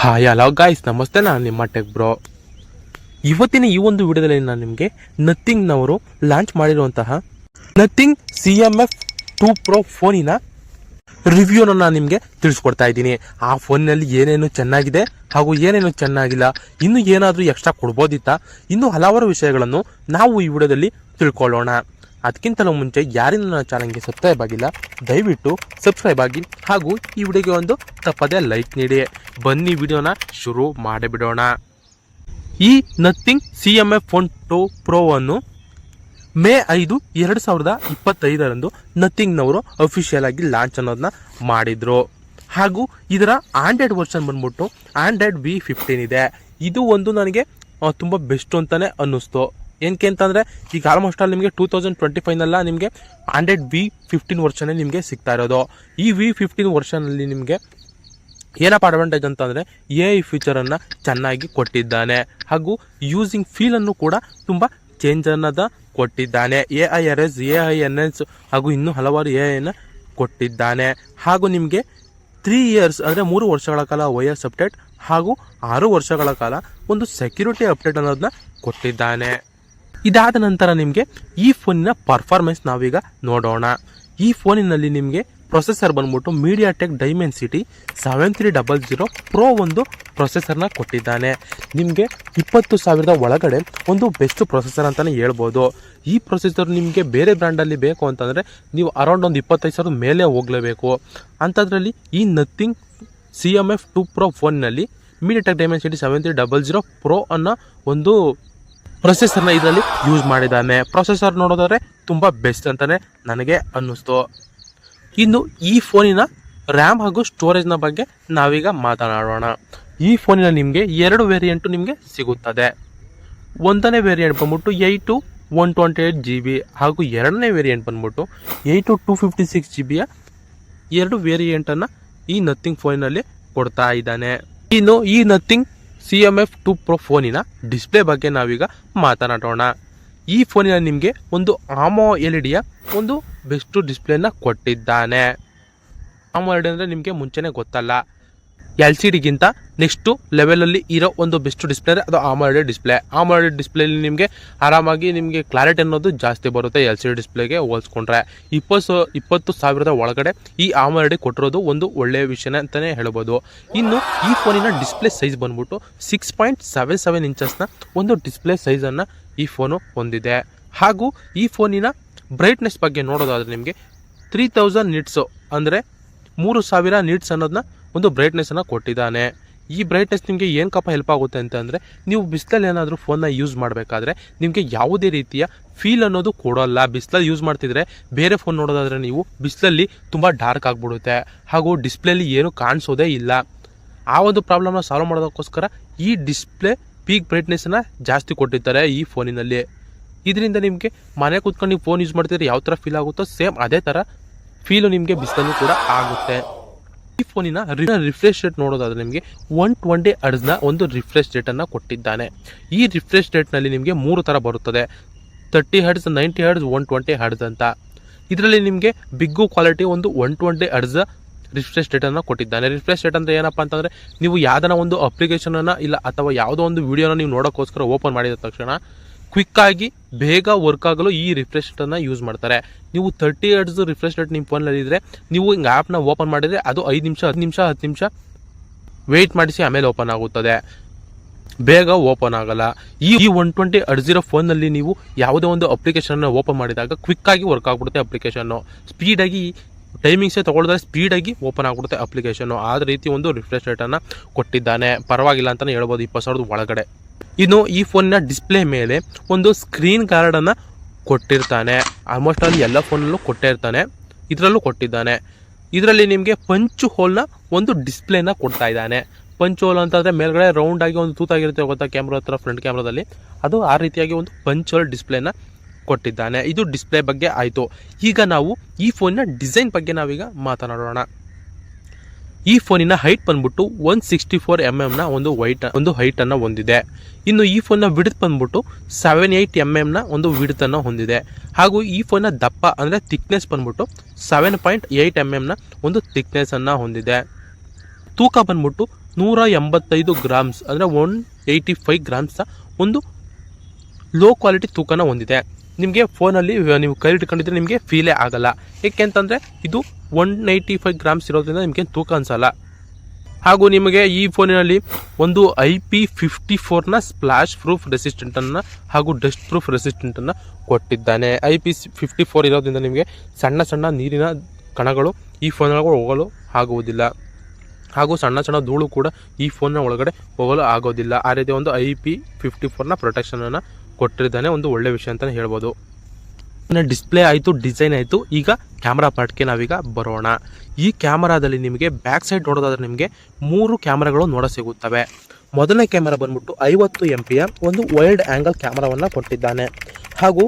Hi hello guys, ನಮಸ್ತೆ. ನಾನು ನಿಮ್ಮ ಟೆಕ್ ಬ್ರೋ. ಇವತ್ತಿನ ಈ ಒಂದು ವಿಡಿಯೋದಲ್ಲಿ ನಾನು ನಿಮಗೆ ನಥಿಂಗ್ನವರು ಲಾಂಚ್ ಮಾಡಿರುವಂತಹ ನಥಿಂಗ್ CMF 2 Pro ಫೋನಿನ ರಿವ್ಯೂನ ನಾನು ನಿಮಗೆ ತಿಳಿಸ್ಕೊಡ್ತಾ ಇದ್ದೀನಿ. ಆ ಫೋನಿನಲ್ಲಿ ಏನೇನು ಚೆನ್ನಾಗಿದೆ ಹಾಗೂ ಏನೇನು ಚೆನ್ನಾಗಿಲ್ಲ, ಇನ್ನು ಏನಾದರೂ ಎಕ್ಸ್ಟ್ರಾ ಕೊಡ್ಬೋದಿತ್ತಾ, ಇನ್ನು ಹಲವಾರು ವಿಷಯಗಳನ್ನು ನಾವು ಈ ವಿಡಿಯೋದಲ್ಲಿ ತಿಳ್ಕೊಳ್ಳೋಣ. ಅದಕ್ಕಿಂತಲೂ ಮುಂಚೆ ಯಾರಿಂದ ನನ್ನ ಚಾನಲ್ಗೆ ಸಬ್ಸ್ಕ್ರೈಬ್ ಆಗಿಲ್ಲ ದಯವಿಟ್ಟು ಸಬ್ಸ್ಕ್ರೈಬ್ ಆಗಿ ಹಾಗೂ ಈ ವಿಡಿಯೋಗೆ ಒಂದು ತಪ್ಪದೆ ಲೈಕ್ ನೀಡಿ. ಬನ್ನಿ ವಿಡಿಯೋನ ಶುರು ಮಾಡಿಬಿಡೋಣ. ಈ ನಥಿಂಗ್ CMF 2 Pro ಅನ್ನು ಮೇ 5, 2025 ನಥಿಂಗ್ನವರು ಅಫಿಷಿಯಲ್ ಆಗಿ ಲಾಂಚ್ ಅನ್ನೋದನ್ನ ಮಾಡಿದ್ರು. ಹಾಗೂ ಇದರ ಆಂಡ್ರಾಯ್ಡ್ ವರ್ಷನ್ ಬಂದ್ಬಿಟ್ಟು ಆಂಡ್ರಾಯ್ಡ್ V15 ಇದೆ. ಇದು ಒಂದು ನನಗೆ ತುಂಬ ಬೆಸ್ಟ್ ಅಂತಾನೆ ಅನ್ನಿಸ್ತು. ಏನಕ್ಕೆ ಅಂತಂದರೆ ಈಗ ಆಲ್ಮೋಸ್ಟ್ ಆಲ್ ನಿಮಗೆ 2025 ನಿಮಗೆ ಆಂಡ್ರಾಯ್ಡ್ V15 ವರ್ಷನೇ ನಿಮಗೆ ಸಿಗ್ತಾ ಇರೋದು. ಈ V15 ವರ್ಷನಲ್ಲಿ ನಿಮಗೆ ಏನಪ್ಪ ಅಡ್ವಾಂಟೇಜ್ ಅಂತಂದರೆ AI ಫೀಚರನ್ನು ಚೆನ್ನಾಗಿ ಕೊಟ್ಟಿದ್ದಾನೆ. ಹಾಗೂ ಯೂಸಿಂಗ್ ಫೀಲನ್ನು ಕೂಡ ತುಂಬ ಚೇಂಜ್ ಅನ್ನೋದ ಕೊಟ್ಟಿದ್ದಾನೆ. AIRS, AINS ಹಾಗೂ ಇನ್ನೂ ಹಲವಾರು AIನ ಕೊಟ್ಟಿದ್ದಾನೆ. ಹಾಗೂ ನಿಮಗೆ 3 years ಅಂದರೆ 3 ವರ್ಷಗಳ ಕಾಲ OS ಅಪ್ಡೇಟ್ ಹಾಗೂ 6 ವರ್ಷಗಳ ಕಾಲ ಒಂದು ಸೆಕ್ಯೂರಿಟಿ ಅಪ್ಡೇಟ್ ಅನ್ನೋದನ್ನ ಕೊಟ್ಟಿದ್ದಾನೆ. ಇದಾದ ನಂತರ ನಿಮಗೆ ಈ ಫೋನಿನ ಪರ್ಫಾರ್ಮೆನ್ಸ್ ನಾವೀಗ ನೋಡೋಣ. ಈ ಫೋನಿನಲ್ಲಿ ನಿಮಗೆ ಪ್ರೊಸೆಸರ್ ಬಂದ್ಬಿಟ್ಟು ಮೀಡಿಯಾಟೆಕ್ ಡೈಮೆನ್ಸಿಟಿ 7300 Pro ಒಂದು ಪ್ರೊಸೆಸರ್ನ ಕೊಟ್ಟಿದ್ದಾನೆ. ನಿಮಗೆ 20,000 ಒಳಗಡೆ ಒಂದು ಬೆಸ್ಟ್ ಪ್ರೊಸೆಸರ್ ಅಂತಲೇ ಹೇಳ್ಬೋದು. ಈ ಪ್ರೊಸೆಸರ್ ನಿಮಗೆ ಬೇರೆ ಬ್ರ್ಯಾಂಡಲ್ಲಿ ಬೇಕು ಅಂತಂದರೆ ನೀವು ಅರೌಂಡ್ ಒಂದು 25,000 ಮೇಲೆ ಹೋಗಲೇಬೇಕು. ಅಂಥದ್ರಲ್ಲಿ ಈ ನಥಿಂಗ್ CMF 2 Pro ಫೋನಿನಲ್ಲಿ ಮೀಡಿಯಾಟೆಕ್ ಡೈಮೆನ್ಸಿಟಿ 7300 Pro ಅನ್ನೋ ಒಂದು ಪ್ರೊಸೆಸರ್ನ ಇದರಲ್ಲಿ ಯೂಸ್ ಮಾಡಿದ್ದಾನೆ. ಪ್ರೊಸೆಸರ್ ನೋಡೋದಾದ್ರೆ ತುಂಬ ಬೆಸ್ಟ್ ಅಂತಲೇ ನನಗೆ ಅನ್ನಿಸ್ತು. ಇನ್ನು ಈ ಫೋನಿನ ರ್ಯಾಮ್ ಹಾಗೂ ಸ್ಟೋರೇಜ್ನ ಬಗ್ಗೆ ನಾವೀಗ ಮಾತನಾಡೋಣ. ಈ ಫೋನಿನ ನಿಮಗೆ 2 ವೇರಿಯಂಟು ನಿಮಗೆ ಸಿಗುತ್ತದೆ. ಒಂದನೇ ವೇರಿಯಂಟ್ ಬಂದ್ಬಿಟ್ಟು 8 to 128 GB ಹಾಗೂ ಎರಡನೇ ವೇರಿಯಂಟ್ ಬಂದ್ಬಿಟ್ಟು 8 to 256 GB 2 ವೇರಿಯಂಟನ್ನು ಈ ನಥಿಂಗ್ ಫೋನಿನಲ್ಲಿ ಕೊಡ್ತಾ ಇದ್ದಾನೆ. ಇನ್ನು ಈ ನಥಿಂಗ್ CMF 2 Pro ಫೋನಿನ ಡಿಸ್ಪ್ಲೇ ಬಗ್ಗೆ ನಾವೀಗ ಮಾತನಾಡೋಣ. ಈ ಫೋನಿನ ನಿಮಗೆ ಒಂದು AMOLED ಒಂದು ಬೆಸ್ಟ್ ಡಿಸ್ಪ್ಲೇನ ಕೊಟ್ಟಿದ್ದಾನೆ. AMOLED ಅಂದರೆ ನಿಮಗೆ ಮುಂಚೆನೇ ಗೊತ್ತಲ್ಲ, LCDಗಿಂತ ನೆಕ್ಸ್ಟು ಲೆವೆಲಲ್ಲಿ ಇರೋ ಒಂದು ಬೆಸ್ಟ್ ಡಿಸ್ಪ್ಲೇ ಅಂದರೆ ಅದು AMOLED ಡಿಸ್ಪ್ಲೇ. AMOLED ಡಿಸ್ಪ್ಲೇಲಿ ನಿಮಗೆ ಆರಾಮಾಗಿ ನಿಮಗೆ ಕ್ಲಾರಿಟಿ ಅನ್ನೋದು ಜಾಸ್ತಿ ಬರುತ್ತೆ LCD ಡಿಸ್ಪ್ಲೇಗೆ ಹೋಲಿಸ್ಕೊಂಡ್ರೆ. 20,000 ಒಳಗಡೆ ಈ AMOLED ಕೊಟ್ಟಿರೋದು ಒಂದು ಒಳ್ಳೆಯ ವಿಷಯನೇ ಅಂತಲೇ ಹೇಳ್ಬೋದು. ಇನ್ನು ಈ ಫೋನಿನ ಡಿಸ್ಪ್ಲೇ ಸೈಜ್ ಬಂದ್ಬಿಟ್ಟು 6.77 ಇಂಚಸ್ನ ಒಂದು ಡಿಸ್ಪ್ಲೇ ಸೈಜನ್ನು ಈ ಫೋನು ಹೊಂದಿದೆ. ಹಾಗೂ ಈ ಫೋನಿನ ಬ್ರೈಟ್ನೆಸ್ ಬಗ್ಗೆ ನೋಡೋದಾದರೆ ನಿಮಗೆ 3000 ನಿಟ್ಸು ಅಂದರೆ 3000 ನಿಟ್ಸ್ ಅನ್ನೋದನ್ನ ಒಂದು ಬ್ರೈಟ್ನೆಸ್ಸನ್ನು ಕೊಟ್ಟಿದ್ದಾನೆ. ಈ ಬ್ರೈಟ್ನೆಸ್ ನಿಮಗೆ ಏನಕ್ಕಪ್ಪ ಹೆಲ್ಪ್ ಆಗುತ್ತೆ ಅಂತಂದರೆ ನೀವು ಬಿಸಿಲಲ್ಲಿ ಏನಾದರೂ ಫೋನ್ನ ಯೂಸ್ ಮಾಡಬೇಕಾದ್ರೆ ನಿಮಗೆ ಯಾವುದೇ ರೀತಿಯ ಫೀಲ್ ಅನ್ನೋದು ಕೊಡೋಲ್ಲ. ಬಿಸಿಲಲ್ಲಿ ಯೂಸ್ ಮಾಡ್ತಿದ್ರೆ ಬೇರೆ ಫೋನ್ ನೋಡೋದಾದರೆ ನೀವು ಬಿಸಿಲಲ್ಲಿ ತುಂಬ ಡಾರ್ಕ್ ಆಗಿಬಿಡುತ್ತೆ ಹಾಗೂ ಡಿಸ್ಪ್ಲೇಲಿ ಏನೂ ಕಾಣಿಸೋದೇ ಇಲ್ಲ. ಆ ಒಂದು ಪ್ರಾಬ್ಲಮ್ನ ಸಾಲ್ವ್ ಮಾಡೋದಕ್ಕೋಸ್ಕರ ಈ ಡಿಸ್ಪ್ಲೇ ಪೀಕ್ ಬ್ರೈಟ್ನೆಸ್ಸನ್ನು ಜಾಸ್ತಿ ಕೊಟ್ಟಿರ್ತಾರೆ ಈ ಫೋನಿನಲ್ಲಿ. ಇದರಿಂದ ನಿಮಗೆ ಮನೆ ಕೂತ್ಕೊಂಡು ನೀವು ಫೋನ್ ಯೂಸ್ ಮಾಡ್ತಿದ್ರೆ ಯಾವ ಥರ ಫೀಲ್ ಆಗುತ್ತೋ ಸೇಮ್ ಅದೇ ಥರ ಫೀಲು ನಿಮಗೆ ಬಿಸಿಲಲ್ಲೂ ಕೂಡ ಆಗುತ್ತೆ. ಈ ಫೋನಿನ ರಿಫ್ರೆಶ್ ರೇಟ್ ನೋಡೋದಾದ್ರೆ ನಿಮಗೆ 120 ಹರ್ಟ್ಜ್ನ ಒಂದು ರಿಫ್ರೆಶ್ ರೇಟನ್ನು ಕೊಟ್ಟಿದ್ದಾನೆ. ಈ ರಿಫ್ರೆಶ್ ರೇಟ್ನಲ್ಲಿ ನಿಮಗೆ 3 ಥರ ಬರುತ್ತದೆ: 30 ಹರ್ಟ್ಜ್, 90 ಹರ್ಟ್ಜ್, 120 ಹರ್ಟ್ಜ್ ಅಂತ. ಇದರಲ್ಲಿ ನಿಮಗೆ ಬಿಗ್ಗು ಕ್ವಾಲಿಟಿ ಒಂದು 120 ಹರ್ಟ್ಜ್ ರಿಫ್ರೆಶ್ ರೇಟನ್ನು ಕೊಟ್ಟಿದ್ದಾನೆ. ರಿಫ್ರೆಶ್ ರೇಟ್ ಅಂದರೆ ಏನಪ್ಪ ಅಂತಂದರೆ ನೀವು ಯಾವುದನ್ನ ಒಂದು ಅಪ್ಲಿಕೇಶನನ್ನು ಇಲ್ಲ ಅಥವಾ ಯಾವುದೋ ಒಂದು ವಿಡಿಯೋನ ನೀವು ನೋಡೋಕ್ಕೋಸ್ಕರ ಓಪನ್ ಮಾಡಿದ ತಕ್ಷಣ ಕ್ವಿಕ್ಕಾಗಿ ಬೇಗ ವರ್ಕ್ ಆಗಲು ಈ ರಿಫ್ರೆಶ್ ರೇಟನ್ನು ಯೂಸ್ ಮಾಡ್ತಾರೆ. ನೀವು 30 ಹರ್ಟ್ಜ್ ರಿಫ್ರೆಶ್ ರೇಟ್ ನಿಮ್ಮ ಫೋನಲ್ಲಿ ಇದ್ದರೆ ನೀವು ಹಿಂಗೆ ಆ್ಯಪ್ನ ಓಪನ್ ಮಾಡಿದರೆ ಅದು 5 ನಿಮಿಷ 10 ನಿಮಿಷ ವೆಯ್ಟ್ ಮಾಡಿಸಿ ಆಮೇಲೆ ಓಪನ್ ಆಗುತ್ತದೆ, ಬೇಗ ಓಪನ್ ಆಗಲ್ಲ. ಈ 120 ಹರ್ಟ್ಜ್ ಇರೋ ಫೋನಲ್ಲಿ ನೀವು ಯಾವುದೇ ಒಂದು ಅಪ್ಲಿಕೇಶನ್ನ ಓಪನ್ ಮಾಡಿದಾಗ ಕ್ವಿಕ್ಕಾಗಿ ವರ್ಕ್ ಆಗಿಬಿಡುತ್ತೆ ಅಪ್ಲಿಕೇಶನ್ನು. ಸ್ಪೀಡಾಗಿ ಟೈಮಿಂಗ್ಸೇ ತೊಗೊಳಿದ್ರೆ ಸ್ಪೀಡಾಗಿ ಓಪನ್ ಆಗಿಬಿಡುತ್ತೆ ಅಪ್ಲಿಕೇಶನ್ನು. ಆ ರೀತಿ ಒಂದು ರಿಫ್ರೆಶ್ ರೇಟನ್ನು ಕೊಟ್ಟಿದ್ದಾನೆ. ಪರವಾಗಿಲ್ಲ ಅಂತಲೇ ಹೇಳ್ಬೋದು 20,000 ಒಳಗಡೆ. ಇನ್ನು ಈ ಫೋನಿನ ಡಿಸ್ಪ್ಲೇ ಮೇಲೆ ಒಂದು ಸ್ಕ್ರೀನ್ ಗಾರ್ಡನ್ನು ಕೊಟ್ಟಿರ್ತಾನೆ. ಆಲ್ಮೋಸ್ಟ್ ಅಲ್ಲಿ ಎಲ್ಲ ಫೋನಲ್ಲೂ ಕೊಟ್ಟೇ ಇರ್ತಾನೆ, ಇದರಲ್ಲೂ ಕೊಟ್ಟಿದ್ದಾನೆ. ಇದರಲ್ಲಿ ನಿಮಗೆ ಪಂಚ್ ಹೋಲ್ನ ಒಂದು ಡಿಸ್ಪ್ಲೇನ ಕೊಡ್ತಾ ಇದ್ದಾನೆ. ಪಂಚ್ ಹೋಲ್ ಅಂತಂದರೆ ಮೇಲ್ಗಡೆ ರೌಂಡ್ ಆಗಿ ಒಂದು ತೂತಾಗಿರುತ್ತೆ ಗೊತ್ತಾ ಕ್ಯಾಮ್ರಾ ಹತ್ರ, ಫ್ರಂಟ್ ಕ್ಯಾಮ್ರಾದಲ್ಲಿ ಅದು ಆ ರೀತಿಯಾಗಿ ಒಂದು ಪಂಚ್ ಹೋಲ್ ಡಿಸ್ಪ್ಲೇನ ಕೊಟ್ಟಿದ್ದಾನೆ. ಇದು ಡಿಸ್ಪ್ಲೇ ಬಗ್ಗೆ ಆಯಿತು. ಈಗ ನಾವು ಈ ಫೋನಿನ ಡಿಸೈನ್ ಬಗ್ಗೆ ನಾವೀಗ ಮಾತನಾಡೋಣ. ಈ ಫೋನಿನ ಹೈಟ್ ಬಂದ್ಬಿಟ್ಟು 164 mm ಒಂದು ಹೈಟನ್ನು ಹೊಂದಿದೆ. ಇನ್ನು ಈ ಫೋನ್ನ ವಿಡ್ತ್ ಬಂದ್ಬಿಟ್ಟು 78 mm ಒಂದು ವಿಡ್ತನ್ನು ಹೊಂದಿದೆ. ಹಾಗೂ ಈ ಫೋನ್ನ ದಪ್ಪ ಅಂದರೆ ಥಿಕ್ನೆಸ್ ಬಂದ್ಬಿಟ್ಟು 7.8 mm ಒಂದು ಥಿಕ್ನೆಸ್ಸನ್ನು ಹೊಂದಿದೆ. ತೂಕ ಬಂದ್ಬಿಟ್ಟು 185 ಗ್ರಾಮ್ಸ್ ಅಂದರೆ 185 ಗ್ರಾಮ್ಸ್ ಒಂದು ಲೋ ಕ್ವಾಲಿಟಿ ತೂಕನ ಹೊಂದಿದೆ. ನಿಮಗೆ ಫೋನಲ್ಲಿ ನೀವು ಕೈ ಇಟ್ಕೊಂಡಿದ್ರೆ ನಿಮಗೆ ಫೀಲೇ ಆಗಲ್ಲ. ಏಕೆಂತಂದರೆ ಇದು 185 ಗ್ರಾಮ್ಸ್ ಇರೋದ್ರಿಂದ ನಿಮಗೆ ತೂಕ ಅನಿಸಲ್ಲ. ಹಾಗೂ ನಿಮಗೆ ಈ ಫೋನಿನಲ್ಲಿ ಒಂದು IP54ನ ಸ್ಪ್ಲಾಶ್ ಪ್ರೂಫ್ ರೆಸಿಸ್ಟೆಂಟನ್ನು ಹಾಗೂ ಡಸ್ಟ್ ಪ್ರೂಫ್ ರೆಸಿಸ್ಟೆಂಟನ್ನು ಕೊಟ್ಟಿದ್ದಾನೆ. IP54 ಇರೋದ್ರಿಂದ ನಿಮಗೆ ಸಣ್ಣ ಸಣ್ಣ ನೀರಿನ ಕಣಗಳು ಈ ಫೋನ್ಗಳಿಗೆ ಹೋಗಲು ಆಗುವುದಿಲ್ಲ. ಹಾಗೂ ಸಣ್ಣ ಸಣ್ಣ ಧೂಳು ಕೂಡ ಈ ಫೋನ್ನ ಒಳಗಡೆ ಹೋಗಲು ಆಗೋದಿಲ್ಲ. ಆ ರೀತಿ ಒಂದು IP54ನ ಪ್ರೊಟೆಕ್ಷನನ್ನು ಕೊಟ್ಟಿದ್ದಾನೆ. ಒಂದು ಒಳ್ಳೆ ವಿಷಯ ಅಂತಲೇ ಹೇಳ್ಬೋದು. ಡಿಸ್ಪ್ಲೇ ಆಯಿತು, ಡಿಸೈನ್ ಆಯಿತು. ಈಗ ಕ್ಯಾಮ್ರಾ ಪಾರ್ಟ್ಗೆ ನಾವೀಗ ಬರೋಣ. ಈ ಕ್ಯಾಮರಾದಲ್ಲಿ ನಿಮಗೆ ಬ್ಯಾಕ್ ಸೈಡ್ ನೋಡೋದಾದ್ರೆ ನಿಮಗೆ 3 ಕ್ಯಾಮ್ರಾಗಳು ನೋಡ ಸಿಗುತ್ತವೆ. ಮೊದಲನೇ ಕ್ಯಾಮ್ರಾ ಬಂದ್ಬಿಟ್ಟು 50 MP ಒಂದು ವೈಲ್ಡ್ ಆ್ಯಂಗಲ್ ಕ್ಯಾಮ್ರಾವನ್ನು ಕೊಟ್ಟಿದ್ದಾನೆ. ಹಾಗೂ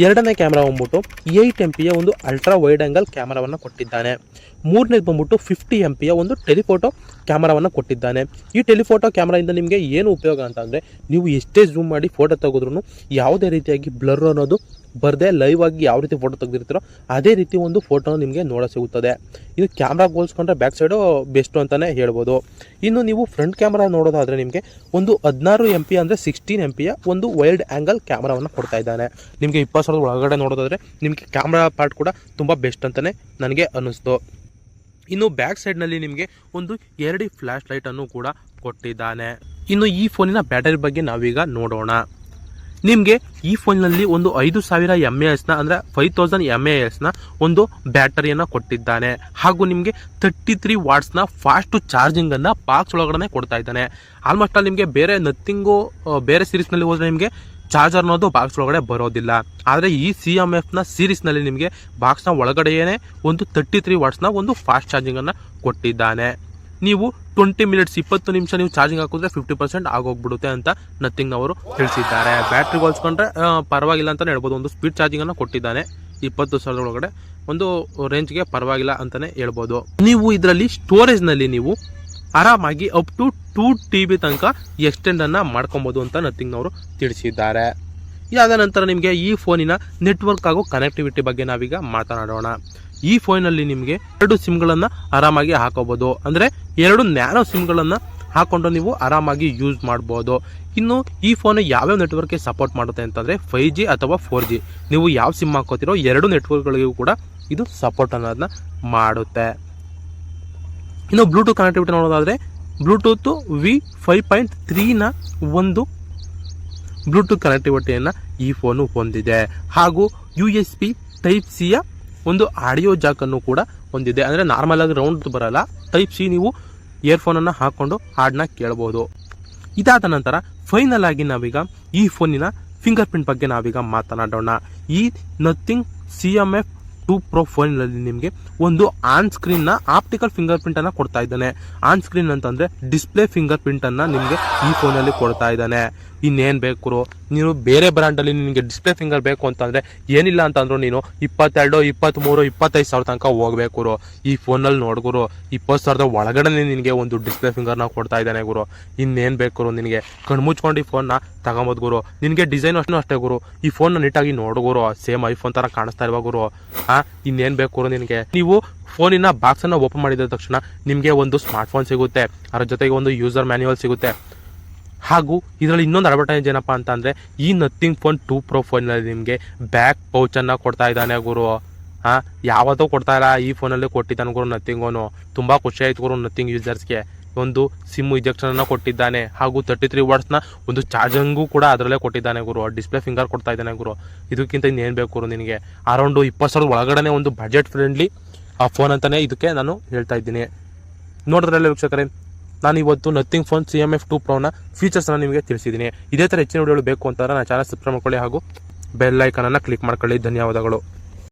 ಎರಡನೇ ಕ್ಯಾಮ್ರಾ ಬಂದ್ಬಿಟ್ಟು 8 MP ಒಂದು ಅಲ್ಟ್ರಾ ವೈಡ್ ಆ್ಯಂಗಲ್ ಕ್ಯಾಮ್ರಾವನ್ನು ಕೊಟ್ಟಿದ್ದಾನೆ. ಮೂರನೇದು ಬಂದ್ಬಿಟ್ಟು 50 MP ಒಂದು ಟೆಲಿಫೋಟೋ ಕ್ಯಾಮ್ರಾವನ್ನು ಕೊಟ್ಟಿದ್ದಾನೆ. ಈ ಟೆಲಿಫೋಟೋ ಕ್ಯಾಮ್ರಾಯಿಂದ ನಿಮಗೆ ಏನು ಉಪಯೋಗ ಅಂತಂದರೆ, ನೀವು ಎಷ್ಟೇ ಝೂಮ್ ಮಾಡಿ ಫೋಟೋ ತೆಗೆದ್ರೂ ಯಾವುದೇ ರೀತಿಯಾಗಿ ಬ್ಲರ್ ಅನ್ನೋದು ಬರದೆ ಲೈವ್ ಆಗಿ ಯಾವ ರೀತಿ ಫೋಟೋ ತೆಗೆದಿರ್ತೀರೋ ಅದೇ ರೀತಿ ಒಂದು ಫೋಟೋ ನಿಮಗೆ ನೋಡ ಸಿಗುತ್ತದೆ. ಇದು ಕ್ಯಾಮ್ರಾಗೆ ಹೋಲಿಸ್ಕೊಂಡ್ರೆ ಬ್ಯಾಕ್ ಸೈಡು ಬೆಸ್ಟು ಅಂತಲೇ ಹೇಳ್ಬೋದು. ಇನ್ನು ನೀವು ಫ್ರಂಟ್ ಕ್ಯಾಮ್ರಾ ನೋಡೋದಾದರೆ ನಿಮಗೆ ಒಂದು 16 MP ಅಂದರೆ 16 MP ಒಂದು ವೈಲ್ಡ್ ಆ್ಯಂಗಲ್ ಕ್ಯಾಮ್ರಾವನ್ನು ಕೊಡ್ತಾ ಇದ್ದಾನೆ. ನಿಮಗೆ 20,000 ಒಳಗಡೆ ನೋಡೋದಾದರೆ ನಿಮಗೆ ಕ್ಯಾಮ್ರಾ ಪಾರ್ಟ್ ಕೂಡ ತುಂಬ ಬೆಸ್ಟ್ ಅಂತಲೇ ನನಗೆ ಅನ್ನಿಸ್ತು. ಇನ್ನು ಬ್ಯಾಕ್ ಸೈಡ್ನಲ್ಲಿ ನಿಮಗೆ ಒಂದು 2 ಫ್ಲ್ಯಾಶ್ ಲೈಟನ್ನು ಕೂಡ ಕೊಟ್ಟಿದ್ದಾನೆ. ಇನ್ನು ಈ ಫೋನಿನ ಬ್ಯಾಟರಿ ಬಗ್ಗೆ ನಾವೀಗ ನೋಡೋಣ. ನಿಮಗೆ ಈ ಫೋನ್ನಲ್ಲಿ ಒಂದು 5000 mAhನ ಅಂದರೆ 5000 mAhನ ಒಂದು ಬ್ಯಾಟರಿಯನ್ನು ಕೊಟ್ಟಿದ್ದಾನೆ. ಹಾಗೂ ನಿಮಗೆ 33 ವಾಟ್ಸ್ನ ಫಾಸ್ಟ್ ಚಾರ್ಜಿಂಗನ್ನು ಬಾಕ್ಸ್ ಒಳಗಡೆ ಕೊಡ್ತಾ ಇದ್ದಾನೆ. ಆಲ್ಮೋಸ್ಟ್ ಅಲ್ಲಿ ನಿಮಗೆ ಬೇರೆ ಸೀರೀಸ್ನಲ್ಲಿ ಹೋದರೆ ನಿಮಗೆ ಚಾರ್ಜರ್ ಅನ್ನೋದು ಬಾಕ್ಸ್ ಒಳಗಡೆ ಬರೋದಿಲ್ಲ. ಆದರೆ ಈ CMFನ ಸೀರೀಸ್ನಲ್ಲಿ ನಿಮಗೆ ಬಾಕ್ಸ್ನ ಒಳಗಡೆಯೇ ಒಂದು 33 ವಾಟ್ಸ್ನ ಒಂದು ಫಾಸ್ಟ್ ಚಾರ್ಜಿಂಗನ್ನು ಕೊಟ್ಟಿದ್ದಾನೆ. ನೀವು 20 ಮಿನಿಟ್ಸ್ 20 ನಿಮಿಷ ನೀವು ಚಾರ್ಜಿಂಗ್ ಹಾಕಿದ್ರೆ 50% ಆಗೋಗ್ಬಿಡುತ್ತೆ ಅಂತ ನಥಿಂಗ್ನವರು ತಿಳಿಸಿದ್ದಾರೆ. ಬ್ಯಾಟ್ರಿಗೆ ಹೋಲಿಸ್ಕೊಂಡ್ರೆ ಪರವಾಗಿಲ್ಲ ಅಂತಲೇ ಹೇಳ್ಬೋದು. ಒಂದು ಸ್ಪೀಡ್ ಚಾರ್ಜಿಂಗನ್ನು ಕೊಟ್ಟಿದ್ದಾನೆ. 20,000 ಒಳಗಡೆ ಒಂದು ರೇಂಜ್ಗೆ ಪರವಾಗಿಲ್ಲ ಅಂತಲೇ ಹೇಳ್ಬೋದು. ನೀವು ಇದರಲ್ಲಿ ಸ್ಟೋರೇಜ್ನಲ್ಲಿ ನೀವು ಆರಾಮಾಗಿ ಅಪ್ ಟು 2 TB ತನಕ ಎಕ್ಸ್ಟೆಂಡನ್ನು ಮಾಡ್ಕೊಬೋದು ಅಂತ ನಥಿಂಗ್ನವರು ತಿಳಿಸಿದ್ದಾರೆ. ಇದಾದ ನಂತರ ನಿಮಗೆ ಈ ಫೋನಿನ ನೆಟ್ವರ್ಕ್ ಹಾಗೂ ಕನೆಕ್ಟಿವಿಟಿ ಬಗ್ಗೆ ನಾವೀಗ ಮಾತನಾಡೋಣ. ಈ ಫೋನಲ್ಲಿ ನಿಮಗೆ 2 ಸಿಮ್ಗಳನ್ನು ಆರಾಮಾಗಿ ಹಾಕೋಬೋದು. ಅಂದರೆ 2 ನ್ಯಾನೋ ಸಿಮ್ಗಳನ್ನು ಹಾಕೊಂಡು ನೀವು ಆರಾಮಾಗಿ ಯೂಸ್ ಮಾಡ್ಬೋದು. ಇನ್ನು ಈ ಫೋನ್ ಯಾವ್ಯಾವ ನೆಟ್ವರ್ಕ್ಗೆ ಸಪೋರ್ಟ್ ಮಾಡುತ್ತೆ ಅಂತಂದರೆ 5G ಅಥವಾ 4G. ನೀವು ಯಾವ ಸಿಮ್ ಹಾಕೋತಿರೋ 2 ನೆಟ್ವರ್ಕ್ಗಳಿಗೂ ಕೂಡ ಇದು ಸಪೋರ್ಟ್ ಅನ್ನೋದನ್ನ ಮಾಡುತ್ತೆ. ಇನ್ನು ಬ್ಲೂಟೂತ್ ಕನೆಕ್ಟಿವಿಟಿ ನೋಡೋದಾದರೆ ಬ್ಲೂಟೂತ್ V5.3ನ ಒಂದು ಬ್ಲೂಟೂತ್ ಕನೆಕ್ಟಿವಿಟಿಯನ್ನು ಈ ಫೋನು ಹೊಂದಿದೆ. ಹಾಗೂ USB Type C ಒಂದು ಆಡಿಯೋ ಜಾಕನ್ನು ಕೂಡ ಹೊಂದಿದೆ. ಅಂದರೆ ನಾರ್ಮಲ್ ಆಗಿ ರೌಂಡ್ ಬರಲ್ಲ, Type C ನೀವು ಇಯರ್ಫೋನನ್ನು ಹಾಕ್ಕೊಂಡು ಹಾಡನ್ನ ಕೇಳ್ಬೋದು. ಇದಾದ ನಂತರ ಫೈನಲ್ ಆಗಿ ನಾವೀಗ ಈ ಫೋನಿನ ಫಿಂಗರ್ ಪ್ರಿಂಟ್ ಬಗ್ಗೆ ನಾವೀಗ ಮಾತನಾಡೋಣ. ಈ ನಥಿಂಗ್ CMF 2 Pro ಫೋನಿನಲ್ಲಿ ನಿಮಗೆ ಒಂದು ಆನ್ ಸ್ಕ್ರೀನ್ನ ಆಪ್ಟಿಕಲ್ ಫಿಂಗರ್ ಪ್ರಿಂಟನ್ನು ಕೊಡ್ತಾ ಇದ್ದಾನೆ. ಆನ್ ಸ್ಕ್ರೀನ್ ಅಂತಂದರೆ ಡಿಸ್ಪ್ಲೇ ಫಿಂಗರ್ ಪ್ರಿಂಟನ್ನು ನಿಮಗೆ ಈ ಫೋನಲ್ಲಿ ಕೊಡ್ತಾ ಇದ್ದಾನೆ. ಇನ್ನೇನು ಬೇಕು, ನೀನು ಬೇರೆ ಬ್ರ್ಯಾಂಡಲ್ಲಿ ನಿನಗೆ ಡಿಸ್ಪ್ಲೇ ಫಿಂಗರ್ ಬೇಕು ಅಂತಂದರೆ ಏನಿಲ್ಲ ಅಂತಂದ್ರು ನೀನು 22, 23, 25,000 ತನಕ ಹೋಗ್ಬೇಕು. ಈ ಫೋನಲ್ಲಿ ನೋಡ್ಗುರು 20,000 ಒಳಗಡೆ ನಿನಗೆ ಒಂದು ಡಿಸ್ಪ್ಲೇ ಫಿಂಗರ್ನ ಕೊಡ್ತಾ ಇದ್ದಾನೆ ಗುರು. ಇನ್ನೇನು ಬೇಕು ನಿನಗೆ, ಕಣ್ಮುಚ್ಕೊಂಡು ಈ ಫೋನ್ನ ತಗೊಂಬೋದು ಗುರು. ನಿನಗೆ ಡಿಸೈನ್ ಅಷ್ಟೇ ಗುರು. ಈ ಫೋನ್ನ ನೀಟಾಗಿ ನೋಡ್ಗುರು, ಸೇಮ್ ಐಫೋನ್ ಥರ ಕಾಣಿಸ್ತಾ ಇಲ್ವಾ ಗುರು. ಇನ್ನೇನು ಬೇಕು ನಿನಗೆ. ನೀವು ಫೋನಿನ ಬಾಕ್ಸನ್ನು ಓಪನ್ ಮಾಡಿದ ತಕ್ಷಣ ನಿಮಗೆ ಒಂದು ಸ್ಮಾರ್ಟ್ ಫೋನ್ ಸಿಗುತ್ತೆ, ಅದರ ಜೊತೆಗೆ ಒಂದು ಯೂಸರ್ ಮ್ಯಾನ್ಯುವಲ್ ಸಿಗುತ್ತೆ. ಹಾಗೂ ಇದರಲ್ಲಿ ಇನ್ನೊಂದು ಅಡ್ವರ್ಟೈಸ್ ಏನಪ್ಪ ಅಂತಂದರೆ ಈ ನಥಿಂಗ್ ಫೋನ್ 2 Pro ಫೋನಲ್ಲಿ ನಿಮಗೆ ಬ್ಯಾಕ್ ಪೌಚನ್ನು ಕೊಡ್ತಾ ಇದ್ದಾನೆ ಗುರು. ಯಾವತ್ತೂ ಕೊಡ್ತಾ ಇಲ್ಲ, ಈ ಫೋನಲ್ಲಿ ಕೊಟ್ಟಿದ್ದಾನೆ ಗುರು ನಥಿಂಗೋನು. ತುಂಬ ಖುಷಿ ಆಯ್ತು ಗುರು ನಥಿಂಗ್ ಯೂಸರ್ಸ್ಗೆ. ಒಂದು ಸಿಮ್ ಇಜೆಕ್ಷನನ್ನು ಕೊಟ್ಟಿದ್ದಾನೆ. ಹಾಗೂ 33 ವಾಟ್ಸ್ನ ಒಂದು ಚಾರ್ಜಿಂಗು ಕೂಡ ಅದರಲ್ಲೇ ಕೊಟ್ಟಿದ್ದಾನೆ ಗುರು. ಡಿಸ್ಪ್ಲೇ ಫಿಂಗರ್ ಕೊಡ್ತಾ ಇದ್ದಾನೆ ಗುರು. ಇದಕ್ಕಿಂತ ಇನ್ನೇನು ಬೇಕು ಗುರು ನಿನಗೆ. ಅರೌಂಡು 20,000 ಒಳಗಡೆ ಒಂದು ಬಜೆಟ್ ಫ್ರೆಂಡ್ಲಿ ಆ ಫೋನ್ ಅಂತಲೇ ಇದಕ್ಕೆ ನಾನು ಹೇಳ್ತಾ ಇದ್ದೀನಿ. ನೋಡಿದ್ರಲ್ಲ ವೀಕ್ಷಕರೇ, ನಾನು ಇವತ್ತು ನಥಿಂಗ್ ಫೋನ್ CMF 2 Proನ ಫೀಚರ್ಸನ್ನು ನಿಮಗೆ ತಿಳಿಸಿದ್ದೀನಿ. ಇದೇ ಥರ ಹೆಚ್ಚಿನ ವಿಡಿಯೋಗಳು ಬೇಕು ಅಂತಂದರೆ ನನ್ನ ಚಾನಲ್ ಸಬ್ಸ್ಕ್ರೈಬ್ ಮಾಡ್ಕೊಳ್ಳಿ ಹಾಗೂ ಬೆಲ್ ಐಕನನ್ನು ಕ್ಲಿಕ್ ಮಾಡ್ಕೊಳ್ಳಿ. ಧನ್ಯವಾದಗಳು.